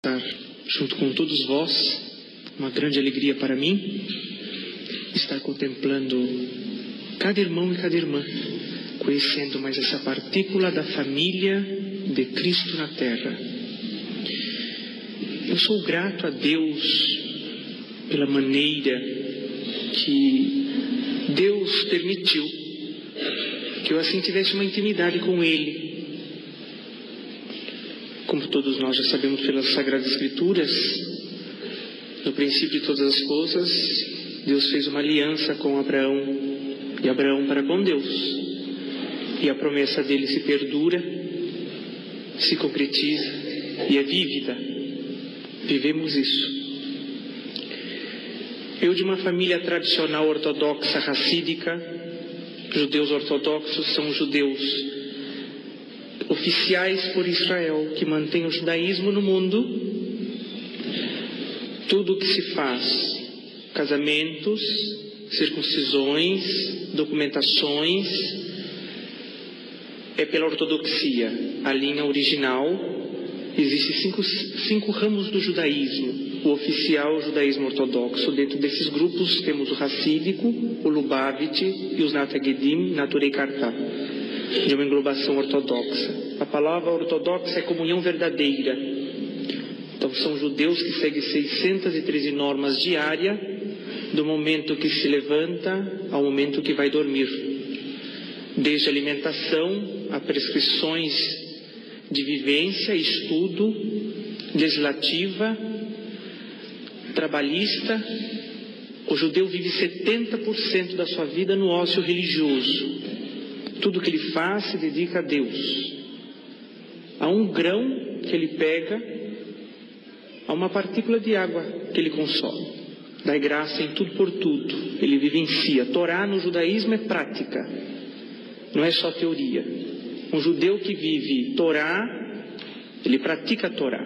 Estar junto com todos vós, uma grande alegria para mim, estar contemplando cada irmão e cada irmã, conhecendo mais essa partícula da família de Cristo na Terra. Eu sou grato a Deus pela maneira que Deus permitiu que eu assim tivesse uma intimidade com Ele. Como todos nós já sabemos pelas Sagradas Escrituras, no princípio de todas as coisas, Deus fez uma aliança com Abraão, e Abraão para com Deus. E a promessa dele se perdura, se concretiza e é vívida. Vivemos isso. Eu, de uma família tradicional ortodoxa racídica, judeus ortodoxos são judeus oficiais por Israel, que mantém o judaísmo no mundo. Tudo o que se faz, casamentos, circuncisões, documentações, é pela ortodoxia, a linha original. Existem cinco ramos do judaísmo. O oficial, o judaísmo ortodoxo. Dentro desses grupos temos o racídico, o Lubavitch e os Natagedim, Naturei Kartá, de uma englobação ortodoxa. A palavra ortodoxa é comunhão verdadeira. Então são judeus que seguem 613 normas diárias, do momento que se levanta ao momento que vai dormir. Desde alimentação a prescrições de vivência, estudo, legislativa, trabalhista. O judeu vive 70% da sua vida no ócio religioso. Tudo que ele faz se dedica a Deus. Há um grão que ele pega, há uma partícula de água que ele consome. Dá graça em tudo por tudo. Ele vivencia. Torá no judaísmo é prática, não é só teoria. Um judeu que vive Torá, ele pratica a Torá.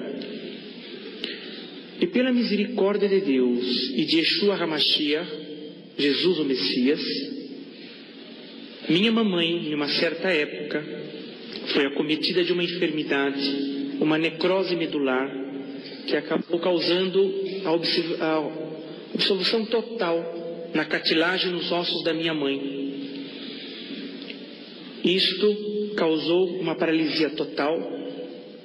E pela misericórdia de Deus e de Yeshua HaMashiach, Jesus o Messias, minha mamãe, em uma certa época, foi acometida de uma enfermidade, uma necrose medular, que acabou causando a absolução total na cartilagem e nos ossos da minha mãe. Isto causou uma paralisia total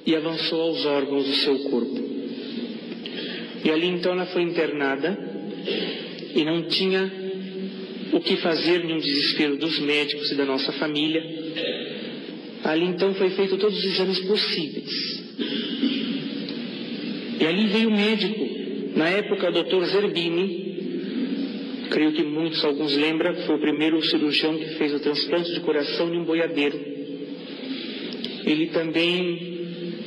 e avançou aos órgãos do seu corpo. E ali então ela foi internada e não tinha o que fazer, nenhum desespero dos médicos e da nossa família. Ali então foi feito todos os exames possíveis. E ali veio o médico, na época o Dr. Zerbini, creio que muitos, alguns lembram, foi o primeiro cirurgião que fez o transplante de coração de um boiadeiro. Ele também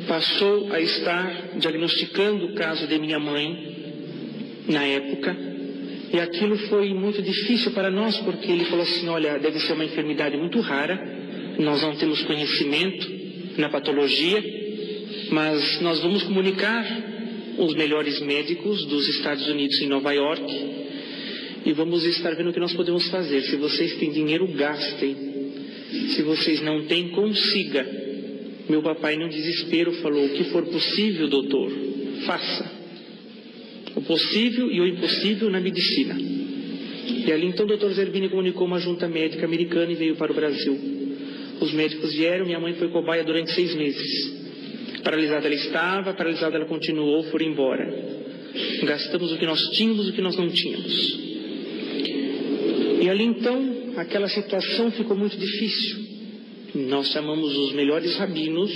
passou a estar diagnosticando o caso de minha mãe, na época, e aquilo foi muito difícil para nós, porque ele falou assim: olha, deve ser uma enfermidade muito rara, nós não temos conhecimento na patologia, mas nós vamos comunicar os melhores médicos dos Estados Unidos em Nova York, e vamos estar vendo o que nós podemos fazer. Se vocês têm dinheiro, gastem. Se vocês não têm, consiga. Meu papai, num desespero, falou: o que for possível, doutor, faça. O possível e o impossível na medicina. E ali então o Dr. Zerbini comunicou uma junta médica americana e veio para o Brasil. Os médicos vieram, minha mãe foi cobaia durante 6 meses. Paralisada ela estava, paralisada ela continuou, foram embora. Gastamos o que nós tínhamos e o que nós não tínhamos. E ali então, aquela situação ficou muito difícil. Nós chamamos os melhores rabinos,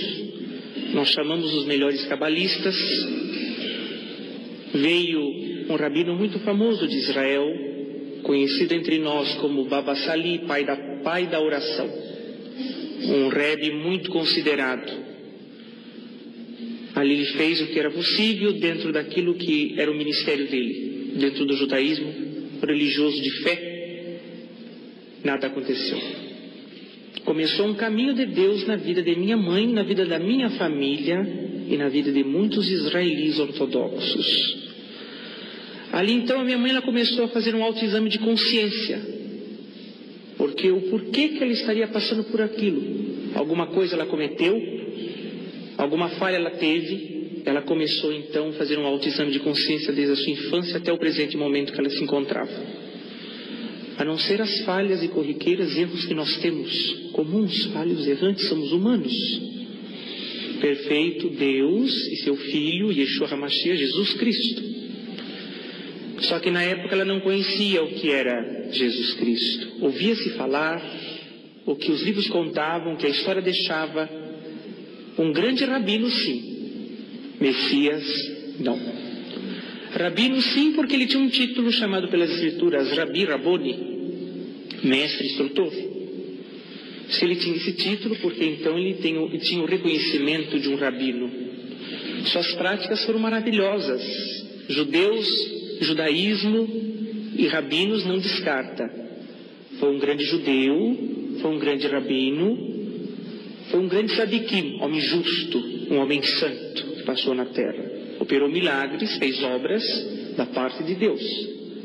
nós chamamos os melhores cabalistas. Veio um rabino muito famoso de Israel, conhecido entre nós como Baba Sali, pai da oração. Um rebbe muito considerado. Ali ele fez o que era possível dentro daquilo que era o ministério dele, dentro do judaísmo religioso de fé. Nada aconteceu. Começou um caminho de Deus na vida de minha mãe, na vida da minha família e na vida de muitos israelis ortodoxos. Ali então a minha mãe ela começou a fazer um autoexame de consciência, porque o porquê que ela estaria passando por aquilo. Alguma coisa ela cometeu, alguma falha ela teve, ela começou então a fazer um autoexame de consciência desde a sua infância até o presente momento que ela se encontrava. A não ser as falhas e corriqueiras, erros que nós temos, comuns, falhos, errantes, somos humanos. Perfeito Deus e seu Filho, Yeshua HaMashiach, Jesus Cristo. Só que na época ela não conhecia o que era Jesus Cristo. Ouvia-se falar, o que os livros contavam, o que a história deixava. Um grande rabino, sim. Messias, não. Rabino, sim, porque ele tinha um título chamado pelas escrituras Rabi Raboni, mestre, instrutor. Se ele tinha esse título, porque então ele tinha o reconhecimento de um rabino. Suas práticas foram maravilhosas. Judaísmo e rabinos não descarta. Foi um grande judeu, foi um grande rabino, foi um grande sadiquim, homem justo, um homem santo que passou na terra. Operou milagres, fez obras da parte de Deus.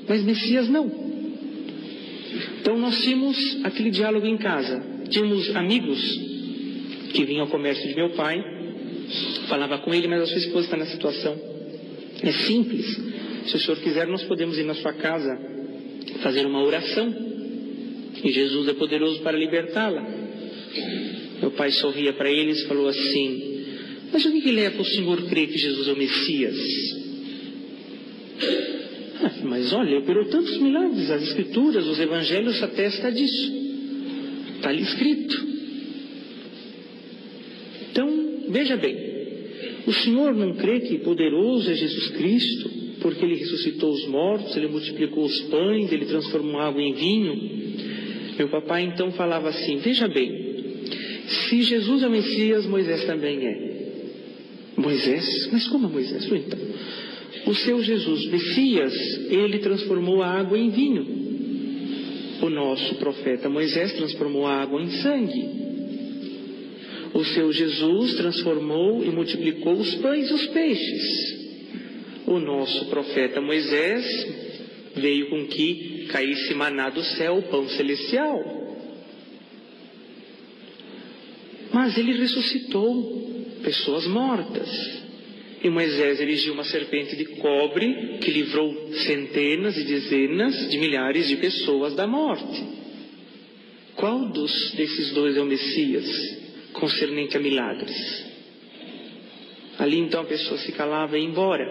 Mas Messias não. Então nós tínhamos aquele diálogo em casa. Tínhamos amigos que vinham ao comércio de meu pai, falava com ele, mas a sua esposa está na situação. É simples. Se o senhor quiser, nós podemos ir na sua casa fazer uma oração. E Jesus é poderoso para libertá-la. Meu pai sorria para eles e falou assim: mas o que leva o senhor crer que Jesus é o Messias? Mas olha, operou tantos milagres, as escrituras, os evangelhos atestam disso. Está ali escrito. Então, veja bem, o senhor não crê que poderoso é Jesus Cristo, porque ele ressuscitou os mortos, ele multiplicou os pães, ele transformou água em vinho? Meu papai então falava assim: veja bem, se Jesus é o Messias, Moisés também é. Moisés? Mas como é Moisés? Então, o seu Jesus, Messias, ele transformou a água em vinho. O nosso profeta Moisés transformou a água em sangue. O seu Jesus transformou e multiplicou os pães e os peixes. O nosso profeta Moisés veio com que caísse maná do céu, o pão celestial. Mas ele ressuscitou pessoas mortas. E Moisés erigiu uma serpente de cobre que livrou centenas e dezenas de milhares de pessoas da morte. Qual desses dois é o Messias concernente a milagres? Ali então a pessoa se calava e ia embora.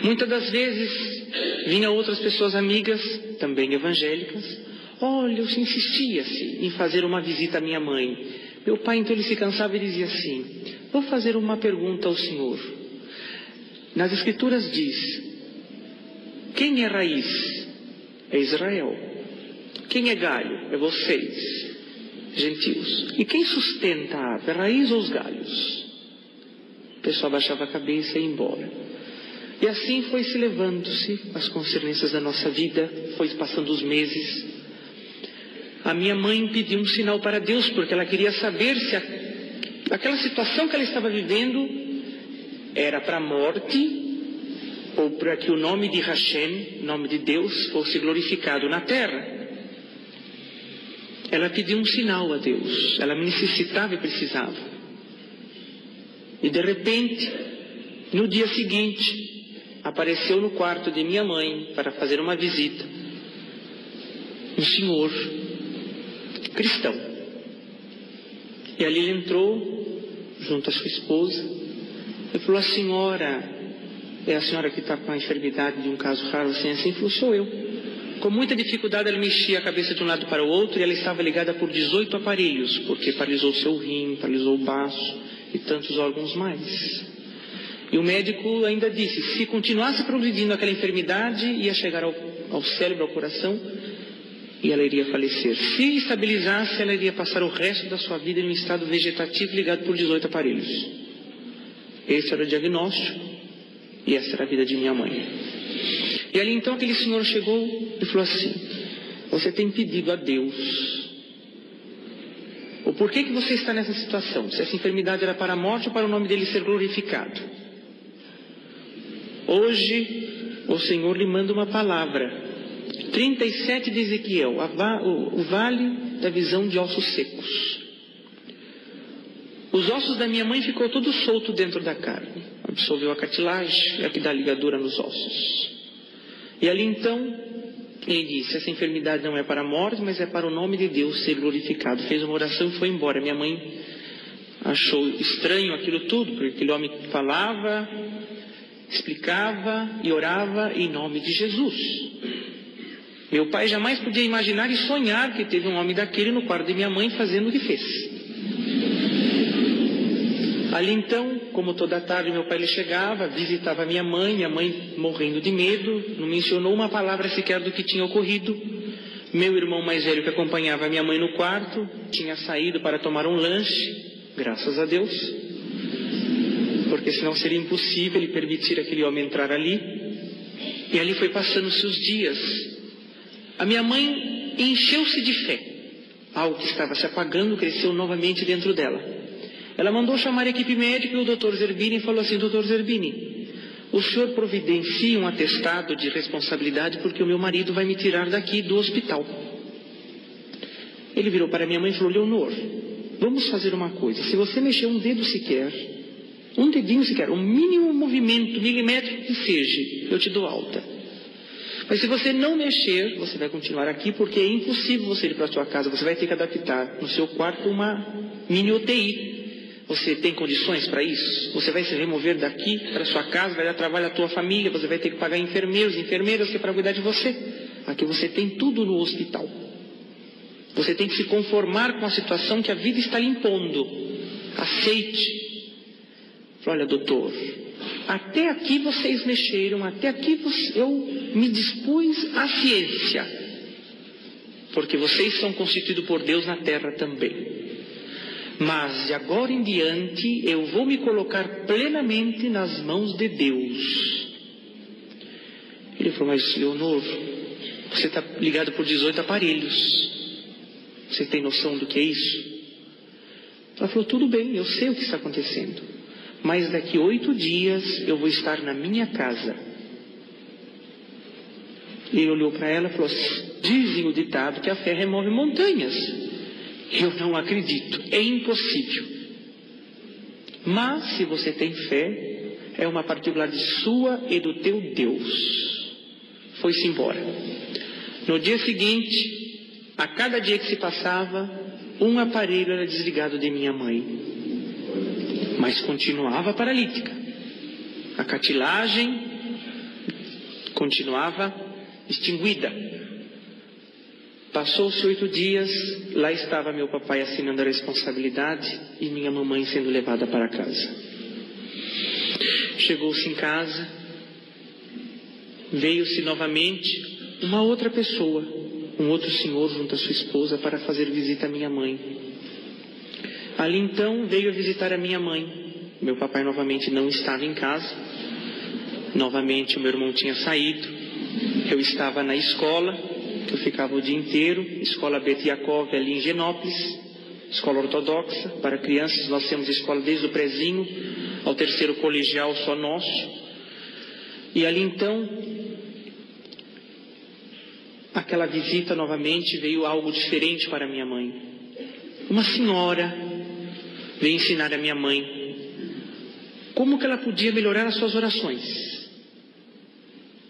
Muitas das vezes vinham outras pessoas amigas, também evangélicas. Olha, eu insistia-se em fazer uma visita à minha mãe. Meu pai então ele se cansava e dizia assim: vou fazer uma pergunta ao senhor. Nas escrituras diz: quem é raiz? É Israel. Quem é galho? É vocês, gentios. E quem sustenta a árvore? A raiz ou os galhos? O pessoal abaixava a cabeça e ia embora. E assim foi se levando-se as concernências da nossa vida, foi passando os meses. A minha mãe pediu um sinal para Deus, porque ela queria saber se aquela situação que ela estava vivendo era para a morte ou para que o nome de Hashem, nome de Deus, fosse glorificado na terra. Ela pediu um sinal a Deus, ela necessitava e precisava. E de repente, no dia seguinte, apareceu no quarto de minha mãe para fazer uma visita um senhor cristão. E ali ele entrou junto à sua esposa e falou: a senhora é a senhora que está com a enfermidade de um caso raro assim? Assim falou: sou eu. Com muita dificuldade ela mexia a cabeça de um lado para o outro e ela estava ligada por 18 aparelhos, porque paralisou seu rim, paralisou o baço e tantos órgãos mais. E o médico ainda disse: se continuasse progredindo aquela enfermidade, ia chegar ao cérebro, ao coração, e ela iria falecer. Se estabilizasse, ela iria passar o resto da sua vida em um estado vegetativo ligado por 18 aparelhos. Esse era o diagnóstico e essa era a vida de minha mãe. E ali então aquele senhor chegou e falou assim: você tem pedido a Deus o porquê que você está nessa situação, se essa enfermidade era para a morte ou para o nome dele ser glorificado. Hoje o Senhor lhe manda uma palavra. 37 de Ezequiel, o vale da visão de ossos secos. Os ossos da minha mãe ficou todo solto dentro da carne. Absorveu a cartilagem, é que dá ligadura nos ossos. E ali então, ele disse, essa enfermidade não é para a morte, mas é para o nome de Deus ser glorificado. Fez uma oração e foi embora. Minha mãe achou estranho aquilo tudo, porque aquele homem falava, explicava e orava em nome de Jesus. Meu pai jamais podia imaginar e sonhar que teve um homem daquele no quarto de minha mãe fazendo o que fez. Ali então, como toda tarde meu pai ele chegava, visitava minha mãe morrendo de medo, não mencionou uma palavra sequer do que tinha ocorrido. Meu irmão mais velho que acompanhava a minha mãe no quarto, tinha saído para tomar um lanche, graças a Deus, porque senão seria impossível ele permitir aquele homem entrar ali. E ali foi passando-se os dias. A minha mãe encheu-se de fé. Algo que estava se apagando cresceu novamente dentro dela. Ela mandou chamar a equipe médica e o Dr. Zerbini falou assim, Dr. Zerbini, o senhor providencia um atestado de responsabilidade porque o meu marido vai me tirar daqui do hospital. Ele virou para minha mãe e falou, Leonor, vamos fazer uma coisa, se você mexer um dedo sequer, um dedinho sequer, um mínimo movimento milimétrico que seja, eu te dou alta. Mas se você não mexer, você vai continuar aqui porque é impossível você ir para a sua casa, você vai ter que adaptar no seu quarto uma mini UTI. Você tem condições para isso? Você vai se remover daqui para sua casa, vai dar trabalho à tua família, você vai ter que pagar enfermeiros, enfermeiras que é para cuidar de você. Aqui você tem tudo no hospital. Você tem que se conformar com a situação que a vida está lhe impondo. Aceite. Olha, doutor, até aqui vocês mexeram, até aqui eu me dispus à ciência. Porque vocês são constituídos por Deus na terra também. Mas de agora em diante eu vou me colocar plenamente nas mãos de Deus. Ele falou, mas Leonor, você está ligado por 18 aparelhos. Você tem noção do que é isso? Ela falou, tudo bem, eu sei o que está acontecendo. Mas daqui 8 dias eu vou estar na minha casa. Ele olhou para ela e falou, dizem o ditado que a fé remove montanhas. Eu não acredito, é impossível. Mas se você tem fé, é uma particularidade sua e do teu Deus. Foi-se embora. No dia seguinte, a cada dia que se passava, um aparelho era desligado de minha mãe. Mas continuava paralítica. A cartilagem continuava extinguida. Passou-se 8 dias, lá estava meu papai assinando a responsabilidade e minha mamãe sendo levada para casa. Chegou-se em casa, veio-se novamente uma outra pessoa, um outro senhor junto à sua esposa para fazer visita à minha mãe. Ali então veio a visitar a minha mãe. Meu papai novamente não estava em casa. Novamente o meu irmão tinha saído. Eu estava na escola. Eu ficava o dia inteiro, escola Bet Yaakov ali em Genópolis, escola ortodoxa, para crianças, nós temos escola desde o prezinho ao 3º colegial só nosso. E ali então, aquela visita novamente veio algo diferente para minha mãe. Uma senhora veio ensinar a minha mãe como que ela podia melhorar as suas orações.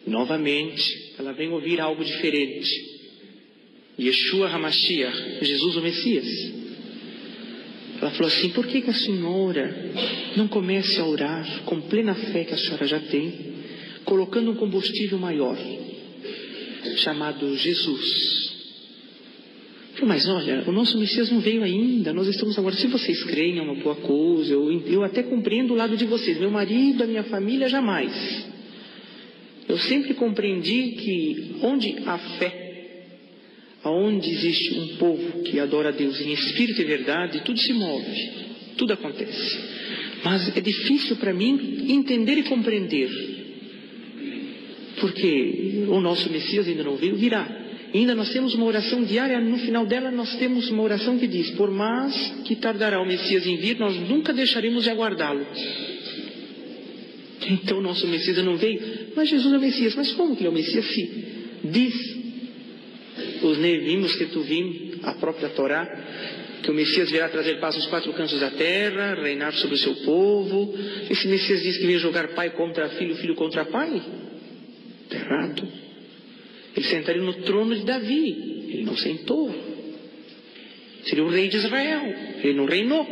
Novamente, ela vem ouvir algo diferente. Yeshua HaMashiach, Jesus o Messias. Ela falou assim, por que a senhora não comece a orar com plena fé que a senhora já tem, colocando um combustível maior, chamado Jesus? Eu falei, mas olha, o nosso Messias não veio ainda, nós estamos agora, se vocês creem é uma boa coisa, eu até compreendo o lado de vocês, meu marido, a minha família, jamais. Eu sempre compreendi que onde há fé, aonde existe um povo que adora a Deus em espírito e verdade, tudo se move, tudo acontece. Mas é difícil para mim entender e compreender, porque o nosso Messias ainda não veio, virá. E ainda nós temos uma oração diária, no final dela nós temos uma oração que diz, por mais que tardará o Messias em vir, nós nunca deixaremos de aguardá-lo. Então o nosso Messias não veio, mas Jesus é o Messias. Mas como que ele é o Messias? Se diz os Nevim, os Ketuvim, a própria Torá, que o Messias virá trazer paz nos 4 cantos da terra, reinar sobre o seu povo. Esse Messias diz que veio jogar pai contra filho, filho contra pai. Está errado. Ele sentaria no trono de Davi. Ele não sentou. Seria o rei de Israel. Ele não reinou.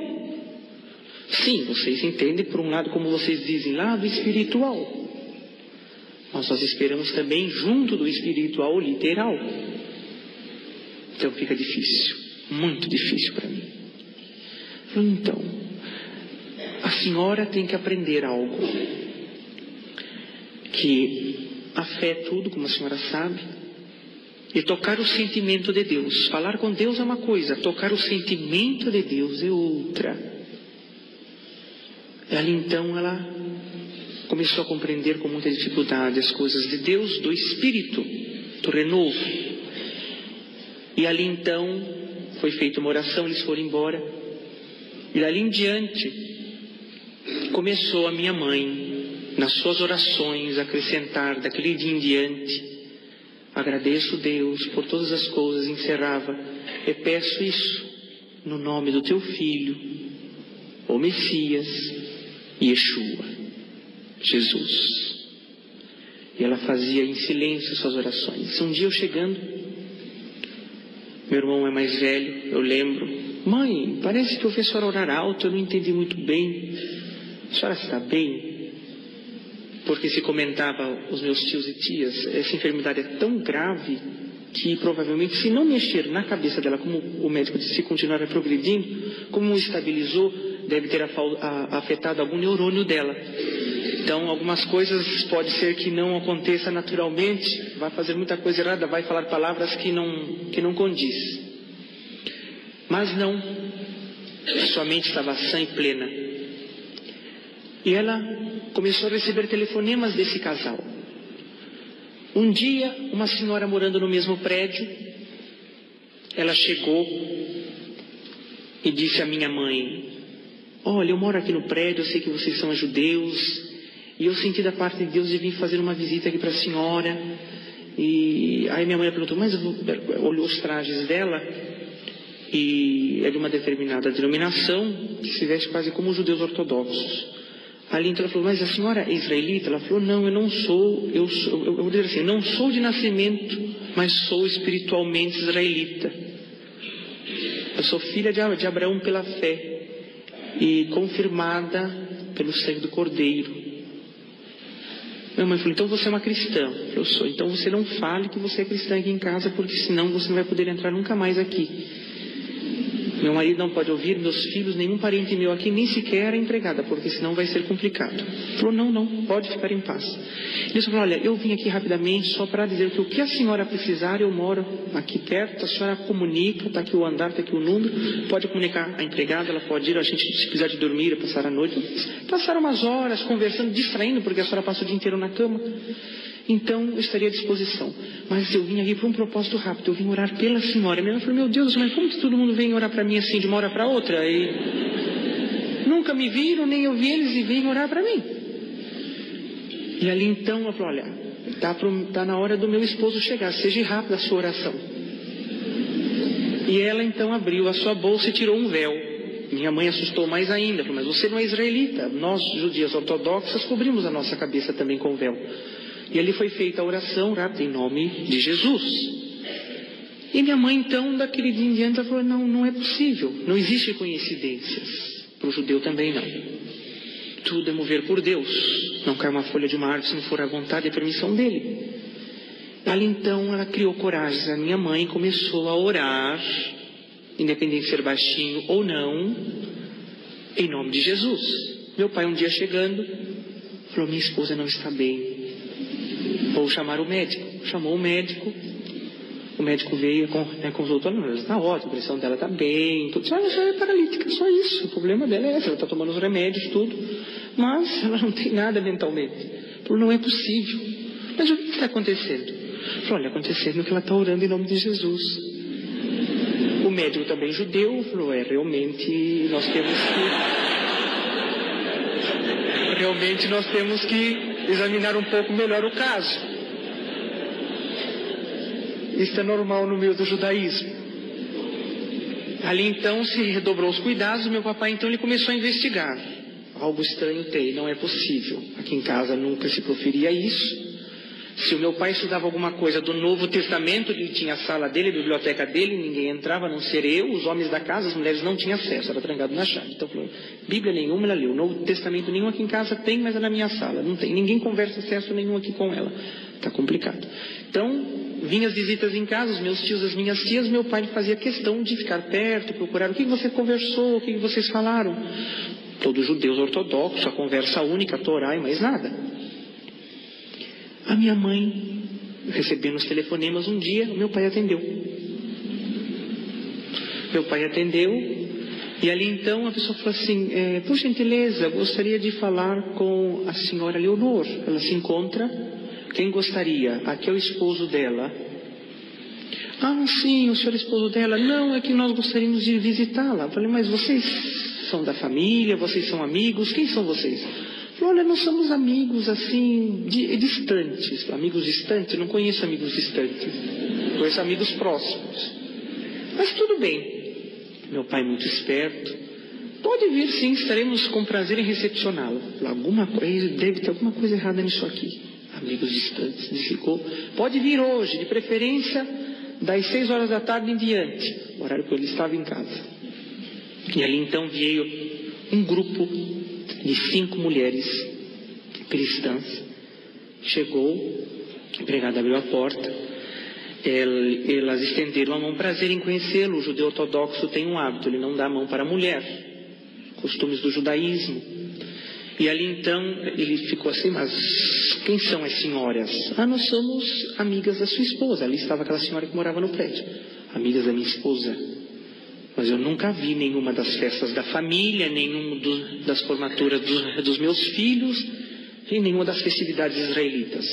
Sim, vocês entendem, por um lado, como vocês dizem, lado espiritual. Mas nós esperamos também junto do espiritual literal. Então fica difícil, muito difícil para mim. Então, a senhora tem que aprender algo. Que a fé é tudo, como a senhora sabe. E tocar o sentimento de Deus. Falar com Deus é uma coisa, tocar o sentimento de Deus é outra. E ali então ela começou a compreender com muita dificuldade as coisas de Deus, do Espírito, do renovo. E ali então foi feita uma oração, eles foram embora. E dali em diante começou a minha mãe, nas suas orações, a acrescentar daquele dia em diante: agradeço Deus por todas as coisas, encerrava: e peço isso no nome do teu filho, o Messias, Yeshua, Jesus. E ela fazia em silêncio suas orações. Um dia eu chegando, meu irmão é mais velho, eu lembro: mãe, parece que eu vi a senhora orar alto, eu não entendi muito bem. A senhora está bem? Porque se comentava os meus tios e tias, essa enfermidade é tão grave que provavelmente, se não mexer na cabeça dela, como o médico disse, se continuar progredindo, como estabilizou, deve ter afetado algum neurônio dela. Então, algumas coisas pode ser que não aconteça naturalmente, vai fazer muita coisa errada, vai falar palavras que não condiz. Mas não, sua mente estava sã e plena. E ela começou a receber telefonemas desse casal. Um dia, uma senhora morando no mesmo prédio, ela chegou e disse à minha mãe: olha, eu moro aqui no prédio, eu sei que vocês são judeus, e eu senti da parte de Deus de vir fazer uma visita aqui para a senhora. E aí minha mãe perguntou, mas olhou os trajes dela, e é de uma determinada denominação, que se veste quase como os judeus ortodoxos. Ali então ela falou, mas a senhora é israelita? Ela falou, não, eu não sou, eu vou dizer assim, não sou de nascimento, mas sou espiritualmente israelita. Eu sou filha de Abraão pela fé e confirmada pelo sangue do Cordeiro. Minha mãe falou, então você é uma cristã? Eu sou. Então você não fale que você é cristã aqui em casa, porque senão você não vai poder entrar nunca mais aqui. Meu marido não pode ouvir, meus filhos, nenhum parente meu aqui, nem sequer a empregada, porque senão vai ser complicado. Ele falou, não, pode ficar em paz. Ele falou, olha, eu vim aqui rapidamente só para dizer que o que a senhora precisar, eu moro aqui perto, a senhora comunica, está aqui o andar, está aqui o número, pode comunicar a empregada, ela pode ir, a gente, se precisar de dormir, passar a noite. Passaram umas horas conversando, distraindo, porque a senhora passa o dia inteiro na cama. Então, eu estaria à disposição. Mas eu vim aqui por um propósito rápido. Eu vim orar pela senhora. Minha mãe falou, meu Deus, mas como que todo mundo vem orar para mim assim, de uma hora para outra? E nunca me viram, nem eu vi eles e vêm orar para mim. E ali então, ela falou, olha, está na hora do meu esposo chegar. Seja rápida a sua oração. E ela então abriu a sua bolsa e tirou um véu. Minha mãe assustou mais ainda. Falou, mas você não é israelita. Nós, judias ortodoxas, cobrimos a nossa cabeça também com véu. E ali foi feita a oração rápida em nome de Jesus. E minha mãe então, daquele dia em diante, ela falou, não é possível. Não existe coincidências. Para o judeu também não. Tudo é mover por Deus. Não cai uma folha de uma árvore se não for a vontade e a permissão dele. Ali então ela criou coragem. A minha mãe começou a orar, independente de ser baixinho ou não, em nome de Jesus. Meu pai um dia chegando, falou, minha esposa não está bem. Vou chamar o médico. Chamou o médico veio, consultou, não, está ótimo, a pressão dela está bem, tudo. Ela só é paralítica, só isso. O problema dela é esse, ela está tomando os remédios, tudo, mas ela não tem nada mentalmente. Falou, não é possível. Mas o que está acontecendo? Falou, olha, acontecendo que ela está orando em nome de Jesus. O médico também judeu falou, realmente nós temos que examinar um pouco melhor o caso. Isso é normal no meio do judaísmo. ali então se redobrou os cuidados. Meu papai então ele começou a investigar. Algo estranho tem, não é possível. Aqui em casa nunca se proferia isso. Se o meu pai estudava alguma coisa do Novo Testamento, ele tinha a sala dele, a biblioteca dele, ninguém entrava, a não ser eu, os homens da casa, as mulheres não tinham acesso, era trancado na chave. Então, Bíblia nenhuma ela leu, Novo Testamento nenhum aqui em casa tem, mas é na minha sala, não tem, ninguém conversa acesso nenhum aqui com ela. Está complicado. Então, vinham as visitas em casa, os meus tios, as minhas tias, meu pai fazia questão de ficar perto, procurar o que você conversou, o que vocês falaram. Todos judeus ortodoxos, a conversa única, a Torá e mais nada. A minha mãe, recebendo os telefonemas um dia, meu pai atendeu. Meu pai atendeu, e ali então a pessoa falou assim, por gentileza, gostaria de falar com a senhora Leonor. Ela se encontra, quem gostaria? Aqui é o esposo dela. Ah, sim, o senhor é esposo dela. Não, é que nós gostaríamos de visitá-la. Eu falei, mas vocês são da família, vocês são amigos, quem são vocês? Olha, nós somos amigos assim, distantes. Amigos distantes? Não conheço amigos distantes. Conheço amigos próximos. Mas tudo bem. Meu pai muito esperto. Pode vir sim, estaremos com prazer em recepcioná-lo. Alguma coisa, deve ter alguma coisa errada nisso aqui. Amigos distantes. Ele ficou. Pode vir hoje, de preferência das 6 horas da tarde em diante. O horário que ele estava em casa. E ali então veio um grupo de 5 mulheres cristãs. Chegou, a empregada abriu a porta, elas estenderam a mão, prazer em conhecê-lo. O judeu ortodoxo tem um hábito, ele não dá a mão para a mulher, costumes do judaísmo. E ali então ele ficou assim, mas quem são as senhoras? Ah, nós somos amigas da sua esposa. Ali estava aquela senhora que morava no prédio, amigas da minha esposa. Mas eu nunca vi nenhuma das festas da família, nenhuma das formaturas dos meus filhos, e nenhuma das festividades israelitas.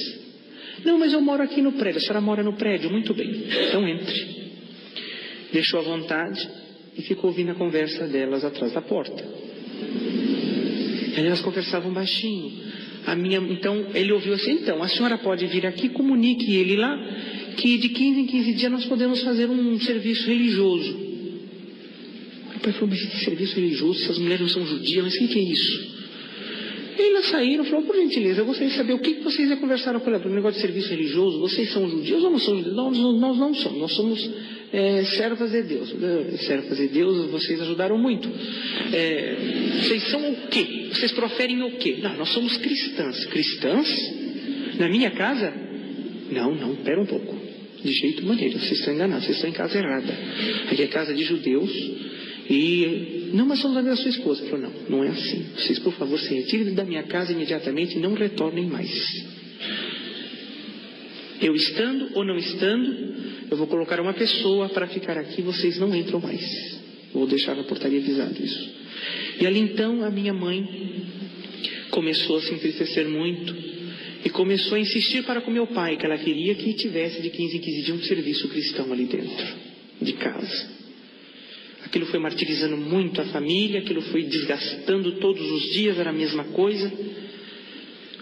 Não, mas eu moro aqui no prédio. A senhora mora no prédio? Muito bem. Então entre. Deixou à vontade e ficou ouvindo a conversa delas atrás da porta. E elas conversavam baixinho. Então ele ouviu assim, então, a senhora pode vir aqui, comunique ele lá, que de 15 em 15 dias nós podemos fazer um serviço religioso. O pai falou, mas que serviço religioso, se as mulheres não são judias, mas o que é isso? E elas saíram e falaram, por gentileza, eu gostaria de saber o que vocês já conversaram com ela, para o negócio de serviço religioso, vocês são judios ou não são judios? Nós não somos, nós somos servas de Deus. Servas de Deus, vocês ajudaram muito. Vocês são o quê? Vocês proferem o quê? Não, nós somos cristãs. Cristãs? Na minha casa? Não, pera um pouco. De jeito maneiro, vocês estão enganados, vocês estão em casa errada. Aqui é casa de judeus. Não, mas somos amigos da sua esposa. Ele falou, não é assim. Vocês, por favor, se retirem da minha casa imediatamente e não retornem mais. Eu estando ou não estando, eu vou colocar uma pessoa para ficar aqui, vocês não entram mais. Vou deixar na portaria avisado isso. E ali então a minha mãe começou a se entristecer muito e começou a insistir para com meu pai, que ela queria que tivesse de 15 em 15 dias um serviço cristão ali dentro de casa. Aquilo foi martirizando muito a família, aquilo foi desgastando todos os dias, era a mesma coisa.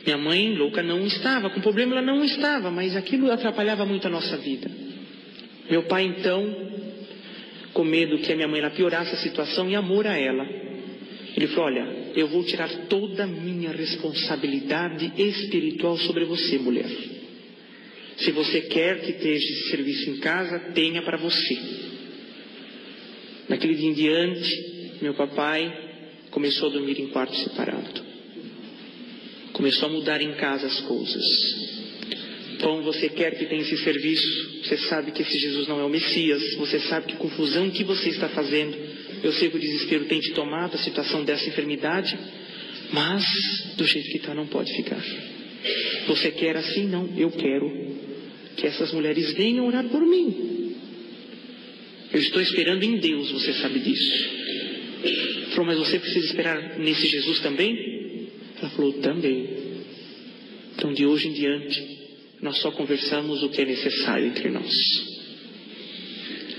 Minha mãe, louca, não estava, com problema ela não estava, mas aquilo atrapalhava muito a nossa vida. Meu pai, então, com medo que a minha mãe ela piorasse a situação, e amor a ela, ele falou, olha, eu vou tirar toda a minha responsabilidade espiritual sobre você, mulher. Se você quer que esteja esse serviço em casa, tenha para você. Naquele dia em diante, meu papai começou a dormir em quarto separado. Começou a mudar em casa as coisas. Então você quer que tenha esse serviço, você sabe que esse Jesus não é o Messias, você sabe que confusão que você está fazendo. Eu sei que o desespero tem te tomado, a situação dessa enfermidade, mas do jeito que está não pode ficar. Você quer assim? Não, eu quero que essas mulheres venham orar por mim. Eu estou esperando em Deus, você sabe disso. Ele falou, mas você precisa esperar nesse Jesus também? Ela falou, também. Então de hoje em diante, nós só conversamos o que é necessário entre nós.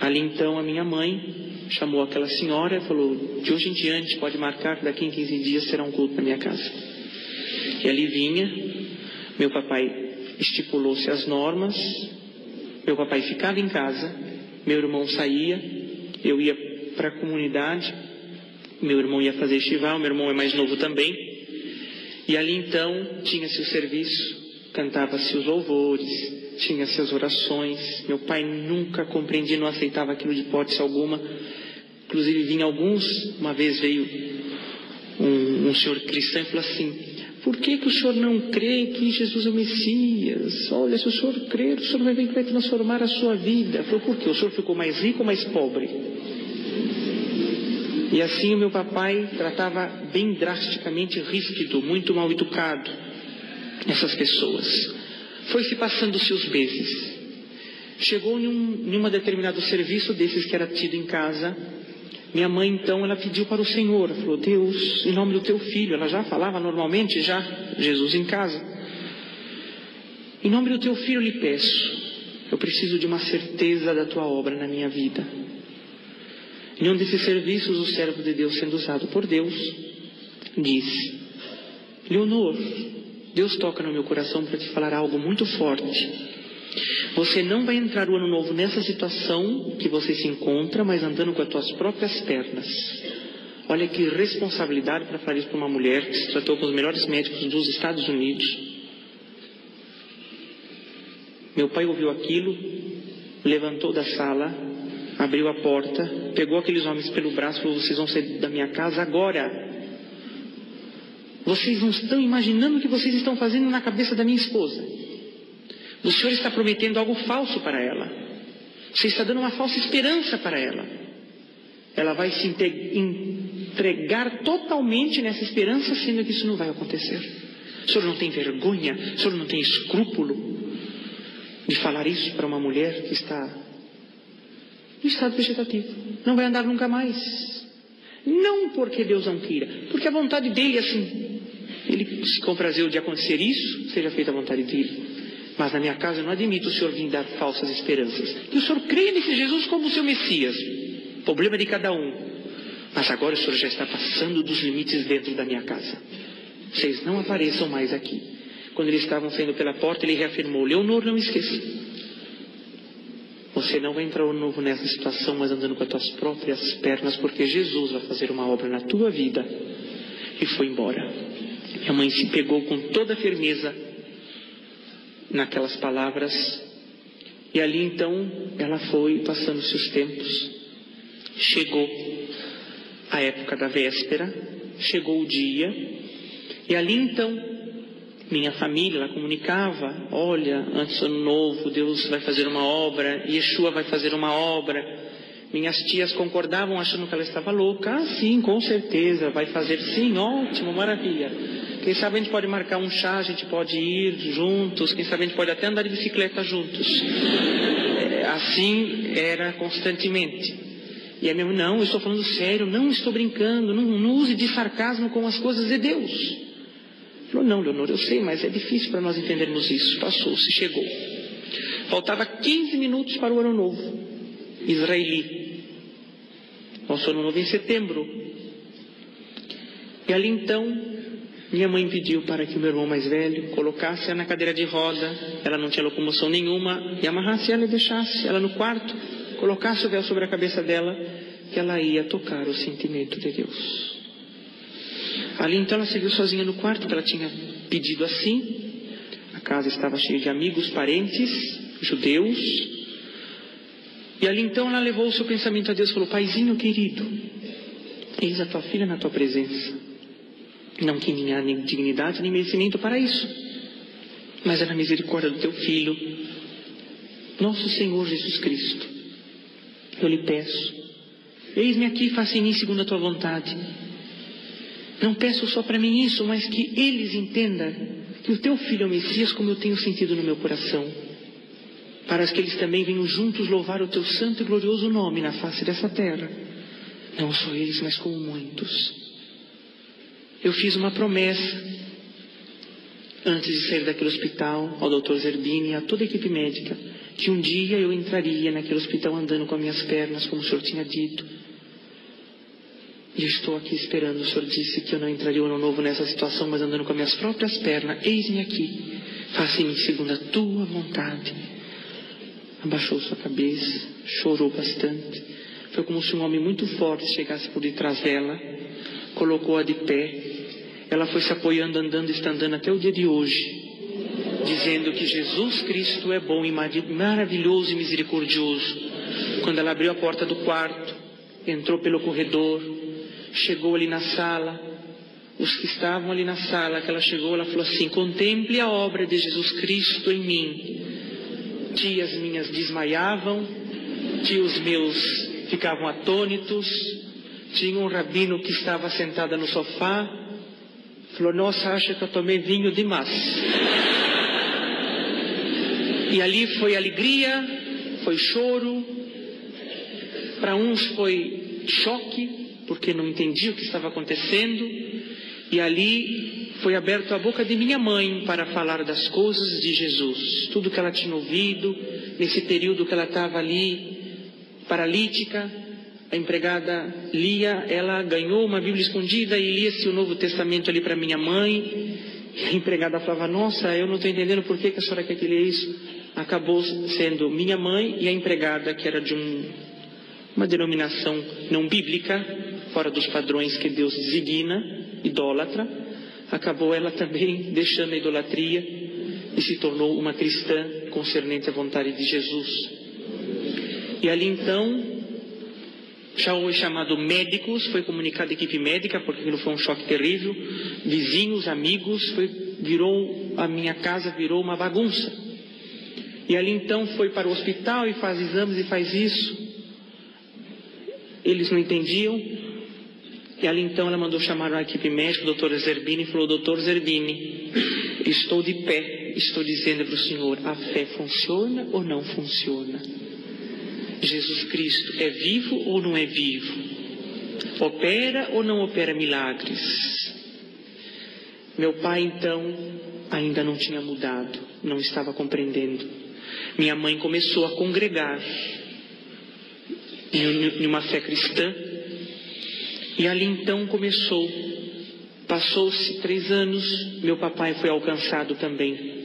Ali então a minha mãe chamou aquela senhora e falou, de hoje em diante pode marcar que daqui em 15 dias será um culto na minha casa. E ali vinha, meu papai estipulou-se as normas, meu papai ficava em casa, meu irmão saía, eu ia para a comunidade. Meu irmão ia fazer Shiva, meu irmão é mais novo também. E ali então tinha-se o serviço, cantava-se os louvores, tinha-se as orações. Meu pai nunca compreendia, não aceitava aquilo de hipótese alguma. Inclusive vinha alguns, uma vez veio um senhor cristão e falou assim: por que o senhor não crê que Jesus é o Messias? Olha, se o senhor crer, o senhor vai ver que vai transformar a sua vida. Eu falei: por quê? O senhor ficou mais rico ou mais pobre? E assim o meu papai tratava bem drasticamente, ríspido, muito mal educado essas pessoas. Foi-se passando-se os meses. Chegou em um determinado serviço desses que era tido em casa. Minha mãe então, ela pediu para o Senhor, ela falou: Deus, em nome do teu filho, ela já falava normalmente, já, Jesus em casa. Em nome do teu filho lhe peço, eu preciso de uma certeza da tua obra na minha vida. Em um desses serviços, o servo de Deus, sendo usado por Deus, disse: Leonor, Deus toca no meu coração para te falar algo muito forte. Você não vai entrar o ano novo nessa situação que você se encontra, mas andando com as tuas próprias pernas. Olha que responsabilidade para falar isso para uma mulher que se tratou com os melhores médicos dos Estados Unidos. Meu pai ouviu aquilo, levantou da sala, abriu a porta, pegou aqueles homens pelo braço e falou: vocês vão sair da minha casa agora. Vocês não estão imaginando o que vocês estão fazendo na cabeça da minha esposa. O Senhor está prometendo algo falso para ela. Você está dando uma falsa esperança para ela. Ela vai se entregar totalmente nessa esperança, sendo que isso não vai acontecer. O Senhor não tem vergonha, o Senhor não tem escrúpulo de falar isso para uma mulher que está em estado vegetativo. Não vai andar nunca mais. Não porque Deus não queira, porque a vontade dele é assim. Ele se comprazeu de acontecer isso, seja feita a vontade dele. Mas na minha casa eu não admito o Senhor vir dar falsas esperanças. Que o Senhor creia nesse Jesus como o seu Messias. Problema de cada um. Mas agora o Senhor já está passando dos limites dentro da minha casa. Vocês não apareçam mais aqui. Quando eles estavam saindo pela porta, ele reafirmou: Leonor, não esqueça. Você não vai entrar de novo nessa situação, mas andando com as tuas próprias pernas, porque Jesus vai fazer uma obra na tua vida. E foi embora. Minha mãe se pegou com toda a firmeza naquelas palavras, e ali então ela foi passando-se os tempos. Chegou a época da véspera, chegou o dia, e ali então minha família, ela comunicava: olha, antes do ano novo Deus vai fazer uma obra, Yeshua vai fazer uma obra. Minhas tias concordavam, achando que ela estava louca. Ah, sim, com certeza, vai fazer, sim, ótimo, maravilha. Quem sabe a gente pode marcar um chá, a gente pode ir juntos, quem sabe a gente pode até andar de bicicleta juntos. Assim era constantemente. E a minha mãe: não, eu estou falando sério, não estou brincando, não use de sarcasmo com as coisas de Deus. Falou: não, Leonor, eu sei, mas é difícil para nós entendermos isso. Passou-se, chegou. Faltava 15 minutos para o ano novo israeli. Nosso ano novo em setembro. E ali então minha mãe pediu para que o meu irmão mais velho colocasse ela na cadeira de roda. Ela não tinha locomoção nenhuma, e amarrasse ela e deixasse ela no quarto, colocasse o véu sobre a cabeça dela, que ela ia tocar o sentimento de Deus. Ali então ela seguiu sozinha no quarto, porque ela tinha pedido assim. A casa estava cheia de amigos, parentes, judeus. E ali então ela levou o seu pensamento a Deus e falou: Paizinho querido, eis a tua filha na tua presença. Não tinha nem dignidade nem merecimento para isso, mas é na misericórdia do teu Filho, nosso Senhor Jesus Cristo. Eu lhe peço: eis-me aqui, faça em mim segundo a tua vontade. Não peço só para mim isso, mas que eles entendam que o teu Filho é o Messias, como eu tenho sentido no meu coração, para que eles também venham juntos louvar o teu santo e glorioso nome na face dessa terra. Não só eles, mas como muitos. Eu fiz uma promessa antes de sair daquele hospital ao Dr. Zerbini e a toda a equipe médica, que um dia eu entraria naquele hospital andando com as minhas pernas, como o Senhor tinha dito. E eu estou aqui esperando. O Senhor disse que eu não entraria o ano novo nessa situação, mas andando com as minhas próprias pernas. Eis-me aqui, faça em mim segundo a tua vontade. Abaixou sua cabeça, chorou bastante. Foi como se um homem muito forte chegasse por detrás dela, colocou-a de pé. Ela foi se apoiando, andando, está andando até o dia de hoje, dizendo que Jesus Cristo é bom e maravilhoso e misericordioso. Quando ela abriu a porta do quarto, entrou pelo corredor, chegou ali na sala, os que estavam ali na sala, que ela chegou, ela falou assim: contemple a obra de Jesus Cristo em mim. Tias minhas desmaiavam, tios meus ficavam atônitos, tinha um rabino que estava sentada no sofá, falou: nossa, acha que eu tomei vinho demais. E ali foi alegria, foi choro, para uns foi choque, porque não entendia o que estava acontecendo, e ali foi aberto a boca de minha mãe para falar das coisas de Jesus, tudo que ela tinha ouvido, nesse período que ela estava ali, paralítica. A empregada lia, ela ganhou uma Bíblia escondida e lia-se o Novo Testamento ali para minha mãe. A empregada falava: nossa, eu não estou entendendo por que a senhora quer que ler isso. Acabou sendo minha mãe e a empregada, que era de uma denominação não bíblica, fora dos padrões que Deus designa, idólatra. Acabou ela também deixando a idolatria e se tornou uma cristã concernente à vontade de Jesus. E ali então, já foi chamado médicos, foi comunicada a equipe médica, porque aquilo foi um choque terrível, vizinhos, amigos, a minha casa virou uma bagunça. E ali então foi para o hospital e faz exames e faz isso. Eles não entendiam. E ali então ela mandou chamar a equipe médica, o doutor Zerbini, e falou: doutor Zerbini, estou de pé, estou dizendo para o senhor, a fé funciona ou não funciona? Jesus Cristo é vivo ou não é vivo? Opera ou não opera milagres? Meu pai então ainda não tinha mudado, não estava compreendendo. Minha mãe começou a congregar em uma fé cristã, e ali então passou-se 3 anos, meu papai foi alcançado também.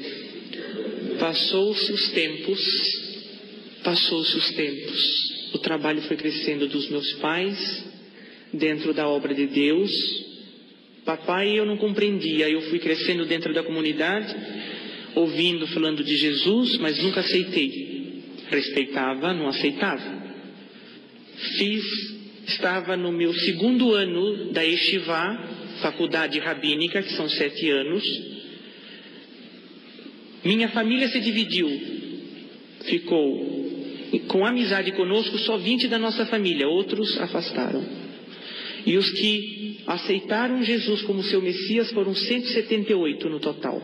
Passou-se os tempos, o trabalho foi crescendo dos meus pais, dentro da obra de Deus. Papai eu não compreendia, eu fui crescendo dentro da comunidade, ouvindo, falando de Jesus, mas nunca aceitei. Respeitava, não aceitava. Estava no meu 2º ano da Yeshivá, faculdade rabínica, que são 7 anos. Minha família se dividiu, ficou com amizade conosco só 20 da nossa família, outros afastaram. E os que aceitaram Jesus como seu Messias foram 178 no total.